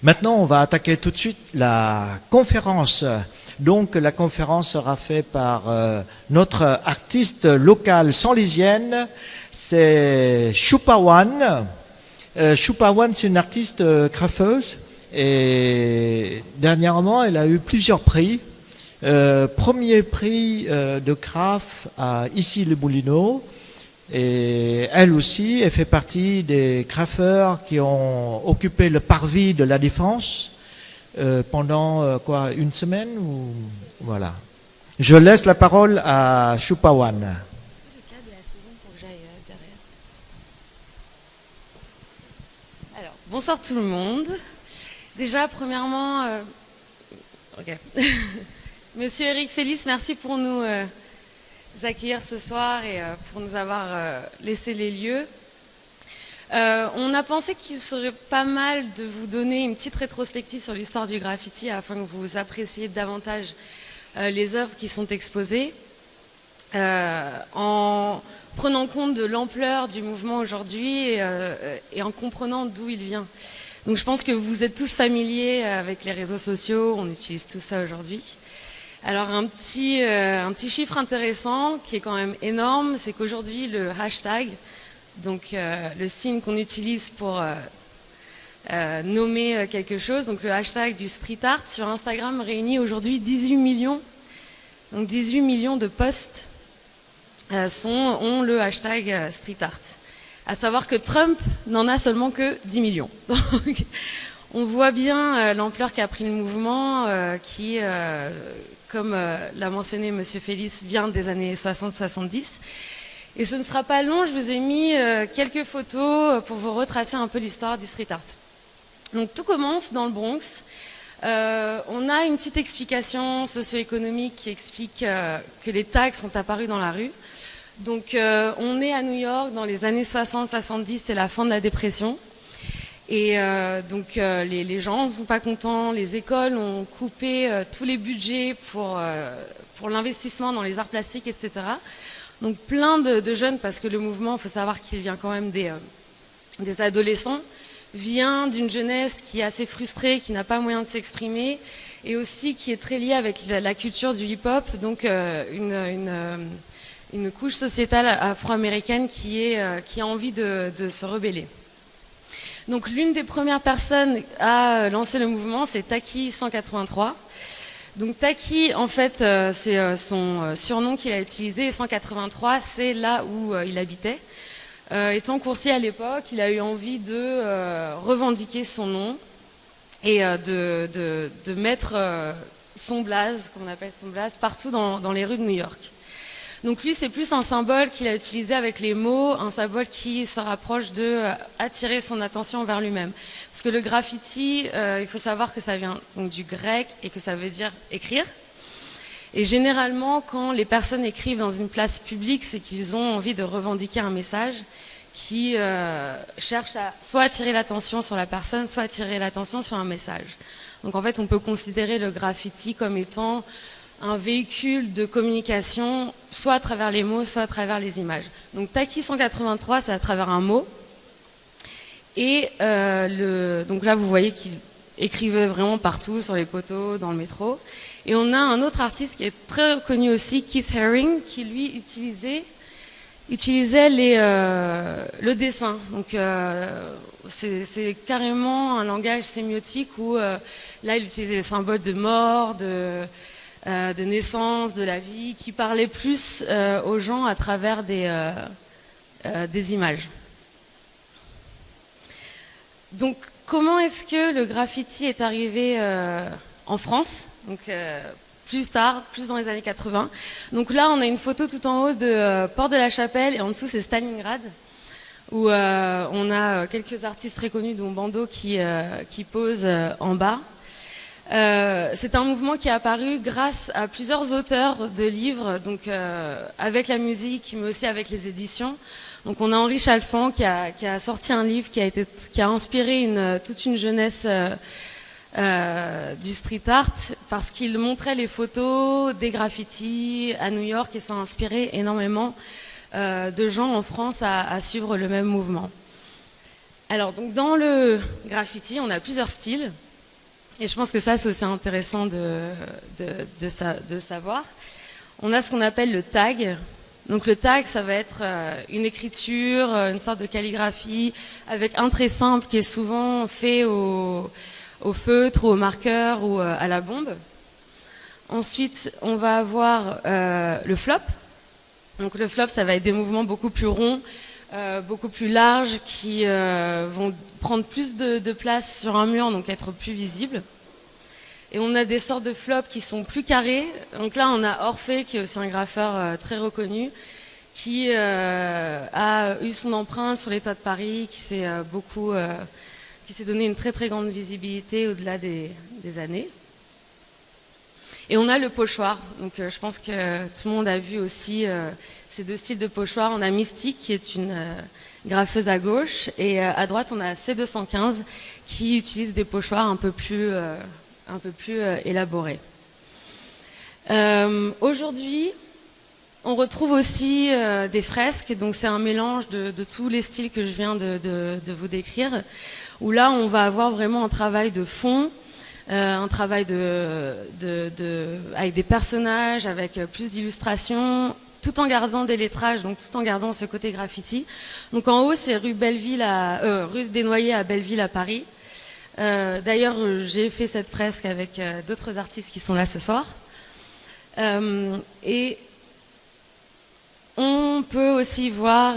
Maintenant, on va attaquer tout de suite la conférence. Donc, la conférence sera faite par notre artiste local sanlisienne, c'est Choupawan. Choupawan, c'est une artiste graffeuse et dernièrement, elle a eu plusieurs prix. Premier prix de graphe à Issy-les-Moulineaux. Et elle aussi, elle fait partie des graffeurs qui ont occupé le parvis de la Défense pendant une semaine ou voilà. Je laisse la parole à Choupawan. Le câble est assez long pour que j'aille derrière. Alors, bonsoir tout le monde. Déjà, premièrement, ok. Monsieur Eric Félix, merci pour nous accueillir ce soir et pour nous avoir laissé les lieux. On a pensé qu'il serait pas mal de vous donner une petite rétrospective sur l'histoire du graffiti afin que vous appréciez davantage les œuvres qui sont exposées en prenant compte de l'ampleur du mouvement aujourd'hui et en comprenant d'où il vient. Donc je pense que vous êtes tous familiers avec les réseaux sociaux, on utilise tout ça aujourd'hui. Alors un petit chiffre intéressant qui est quand même énorme, c'est qu'aujourd'hui le hashtag, donc le signe qu'on utilise pour nommer quelque chose, donc le hashtag du street art sur Instagram réunit aujourd'hui 18 millions. Donc 18 millions de posts ont le hashtag street art. À savoir que Trump n'en a seulement que 10 millions. Donc, on voit bien l'ampleur qu'a pris le mouvement qui, comme l'a mentionné M. Félix, vient des années 60-70. Et ce ne sera pas long, je vous ai mis quelques photos pour vous retracer un peu l'histoire du street art. Donc tout commence dans le Bronx. On a une petite explication socio-économique qui explique que les tags sont apparus dans la rue. Donc on est à New York dans les années 60-70, c'est la fin de la dépression. Et donc les gens ne sont pas contents, les écoles ont coupé tous les budgets pour l'investissement dans les arts plastiques, etc. Donc plein de jeunes, parce que le mouvement, il faut savoir qu'il vient quand même des adolescents, vient d'une jeunesse qui est assez frustrée, qui n'a pas moyen de s'exprimer, et aussi qui est très liée avec la culture du hip-hop, donc une couche sociétale afro-américaine qui a envie de se rebeller. Donc l'une des premières personnes à lancer le mouvement, c'est Taki 183. Donc Taki, en fait, c'est son surnom qu'il a utilisé, et 183, c'est là où il habitait. Étant coursier à l'époque, il a eu envie de revendiquer son nom et de mettre son blaze, comme on appelle son blaze, partout dans les rues de New York. Donc lui, c'est plus un symbole qu'il a utilisé avec les mots, un symbole qui se rapproche de attirer son attention vers lui-même. Parce que le graffiti, il faut savoir que ça vient donc du grec et que ça veut dire écrire. Et généralement, quand les personnes écrivent dans une place publique, c'est qu'ils ont envie de revendiquer un message qui cherche à soit attirer l'attention sur la personne, soit attirer l'attention sur un message. Donc en fait, on peut considérer le graffiti comme étant un véhicule de communication, soit à travers les mots, soit à travers les images. Donc Taki 183, c'est à travers un mot. Et donc là, vous voyez qu'il écrivait vraiment partout, sur les poteaux, dans le métro. Et on a un autre artiste qui est très connu aussi, Keith Haring, qui lui utilisait le dessin. Donc c'est carrément un langage sémiotique où là, il utilisait les symboles de mort, de naissance, de la vie, qui parlait plus aux gens à travers des images. Donc, comment est-ce que le graffiti est arrivé en France ? Donc, plus tard, plus dans les années 80. Donc là, on a une photo tout en haut de Porte de la Chapelle et en dessous, c'est Stalingrad, où on a quelques artistes très connus, dont Bando, qui posent en bas. C'est un mouvement qui est apparu grâce à plusieurs auteurs de livres, donc avec la musique, mais aussi avec les éditions. Donc on a Henri Chalfant qui a sorti un livre qui a inspiré toute une jeunesse du street art, parce qu'il montrait les photos des graffitis à New York et ça a inspiré énormément de gens en France à suivre le même mouvement. Alors donc dans le graffiti, on a plusieurs styles. Et je pense que ça, c'est aussi intéressant de savoir. On a ce qu'on appelle le tag. Donc le tag, ça va être une écriture, une sorte de calligraphie avec un trait simple qui est souvent fait au feutre ou au marqueur ou à la bombe. Ensuite, on va avoir le flop. Donc le flop, ça va être des mouvements beaucoup plus ronds, beaucoup plus larges, qui vont prendre plus de place sur un mur, donc être plus visibles. Et on a des sortes de flops qui sont plus carrés. Donc là, on a Orphée, qui est aussi un graffeur très reconnu, qui a eu son empreinte sur les toits de Paris, qui s'est donné une très très grande visibilité au-delà des années. Et on a le pochoir. Donc je pense que tout le monde a vu aussi ces deux styles de pochoir. On a Mystique, qui est une graffeuse à gauche, et à droite, on a C215, qui utilise des pochoirs un peu plus élaborés. Aujourd'hui, on retrouve aussi des fresques, donc c'est un mélange de tous les styles que je viens de vous décrire, où là, on va avoir vraiment un travail de fond, un travail avec des personnages, avec plus d'illustrations, tout en gardant des lettrages, donc tout en gardant ce côté graffiti. Donc en haut, c'est rue des Noyers à Belleville à Paris. D'ailleurs, j'ai fait cette fresque avec d'autres artistes qui sont là ce soir. Et on peut aussi voir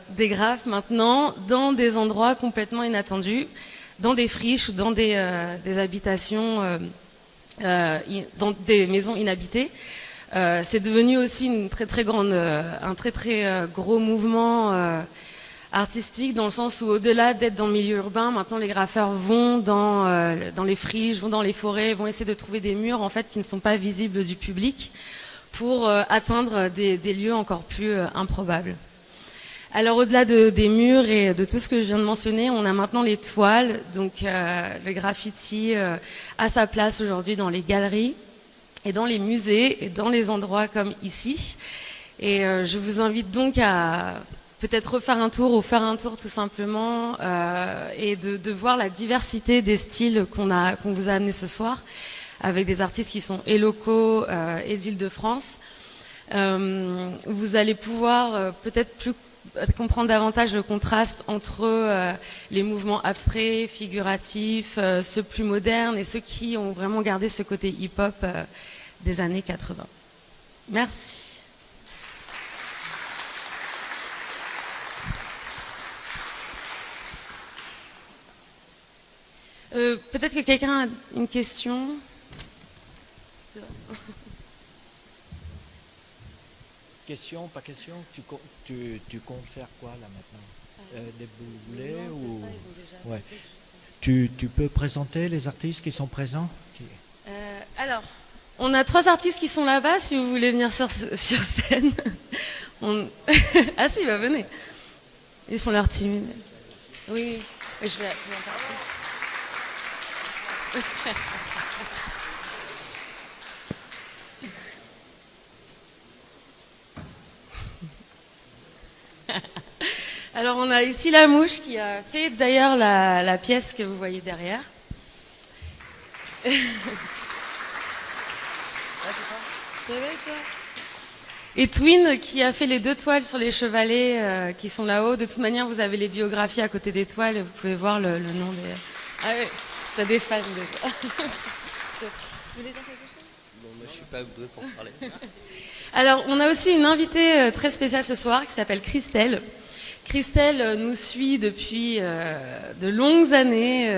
des graphes maintenant dans des endroits complètement inattendus, dans des friches ou dans des habitations, dans des maisons inhabitées. C'est devenu aussi un très très gros mouvement artistique, dans le sens où, au-delà d'être dans le milieu urbain, maintenant les graffeurs vont dans les friches, vont dans les forêts, vont essayer de trouver des murs en fait qui ne sont pas visibles du public pour atteindre des lieux encore plus improbables. Alors au-delà des murs et de tout ce que je viens de mentionner, on a maintenant les toiles. Donc le graffiti a sa place aujourd'hui dans les galeries et dans les musées et dans les endroits comme ici. Et je vous invite donc à peut-être refaire un tour ou faire un tour tout simplement et de voir la diversité des styles qu'on vous a amenés ce soir, avec des artistes qui sont et locaux et d'Île-de-France. Vous allez pouvoir peut-être comprendre davantage le contraste entre les mouvements abstraits, figuratifs, ceux plus modernes et ceux qui ont vraiment gardé ce côté hip-hop des années 80. Merci. Peut-être que quelqu'un a une question. Question, pas question. Tu comptes faire quoi là maintenant? Des boulets ou ouais. Tu peux présenter les artistes qui sont présents? Alors, on a 3 artistes qui sont là-bas. Si vous voulez venir sur scène, ah si, bah venez. Ils font leur timide. Oui. Et je vais en parler. Alors on a ici la mouche qui a fait d'ailleurs la pièce que vous voyez derrière. Et Twin qui a fait les 2 toiles sur les chevalets qui sont là-haut. De toute manière, vous avez les biographies à côté des toiles et vous pouvez voir le nom des... Ah oui, t'as des fans de toi. Vous voulez dire quelque chose? Non, moi je suis pas doué pour parler. Alors, on a aussi une invitée très spéciale ce soir qui s'appelle Christelle. Christelle nous suit depuis de longues années,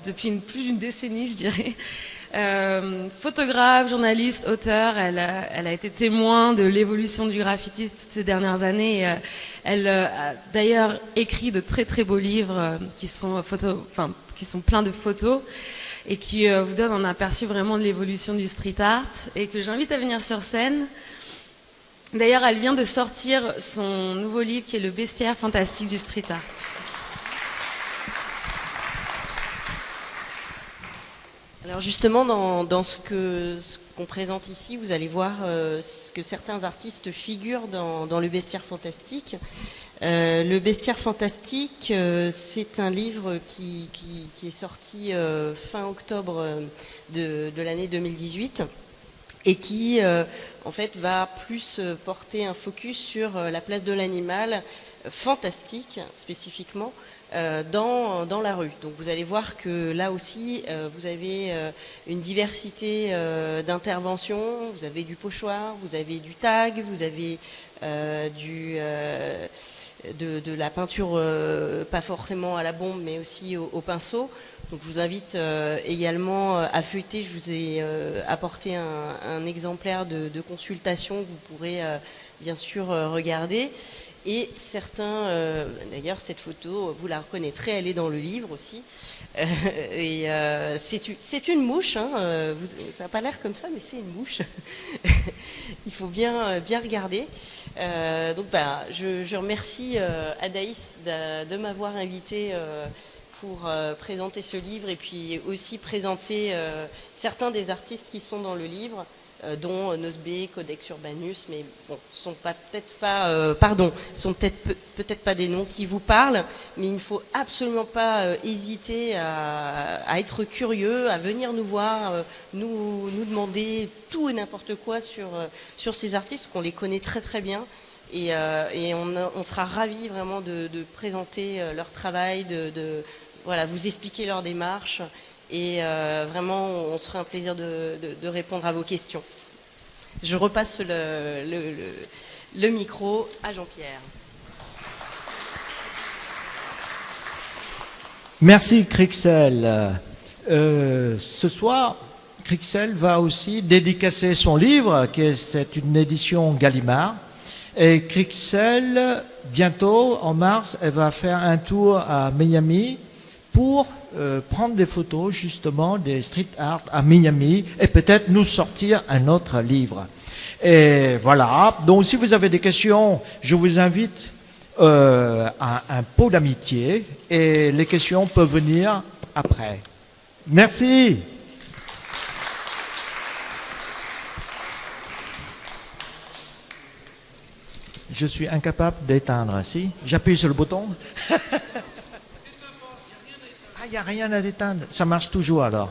depuis plus d'une décennie, je dirais. Photographe, journaliste, auteur, elle a été témoin de l'évolution du graffiti toutes ces dernières années. Et, elle a d'ailleurs écrit de très très beaux livres qui sont pleins de photos et qui vous donnent un aperçu vraiment de l'évolution du street art et que j'invite à venir sur scène. D'ailleurs, elle vient de sortir son nouveau livre qui est Le bestiaire fantastique du street art. Alors justement, dans ce qu'on présente ici, vous allez voir que certains artistes figurent dans le bestiaire fantastique. Le Bestiaire fantastique, c'est un livre qui est sorti fin octobre de l'année 2018 et qui en fait va plus porter un focus sur la place de l'animal fantastique spécifiquement dans la rue. Donc vous allez voir que là aussi vous avez une diversité d'interventions, vous avez du pochoir, vous avez du tag, vous avez de la peinture, pas forcément à la bombe, mais aussi au pinceau. Donc je vous invite également à feuilleter. Je vous ai apporté un exemplaire de consultation que vous pourrez bien sûr regarder. Et certains, d'ailleurs cette photo, vous la reconnaîtrez, elle est dans le livre aussi. C'est une mouche, hein, ça n'a pas l'air comme ça, mais c'est une mouche. Il faut bien regarder. Donc je remercie Adaïs de m'avoir invité pour présenter ce livre et puis aussi présenter certains des artistes qui sont dans le livre, dont Nosbe, Codex Urbanus, mais bon, sont peut-être pas des noms qui vous parlent, mais il ne faut absolument pas hésiter à être curieux, à venir nous voir, nous demander tout et n'importe quoi sur ces artistes, qu'on les connaît très très bien. Et on sera ravis vraiment de présenter leur travail, voilà, vous expliquer leur démarche. Et vraiment, on se fera un plaisir de répondre à vos questions. Je repasse le micro à Jean-Pierre. Merci Crixel. Ce soir, Crixel va aussi dédicacer son livre, c'est une édition Gallimard. Et Crixel, bientôt, en mars, elle va faire un tour à Miami pour prendre des photos justement des street art à Miami et peut-être nous sortir un autre livre. Et voilà, donc si vous avez des questions, je vous invite à un pot d'amitié et les questions peuvent venir après. Merci. Je suis incapable d'éteindre, si j'appuie sur le bouton. Il n'y a rien à déteindre. Ça marche toujours alors.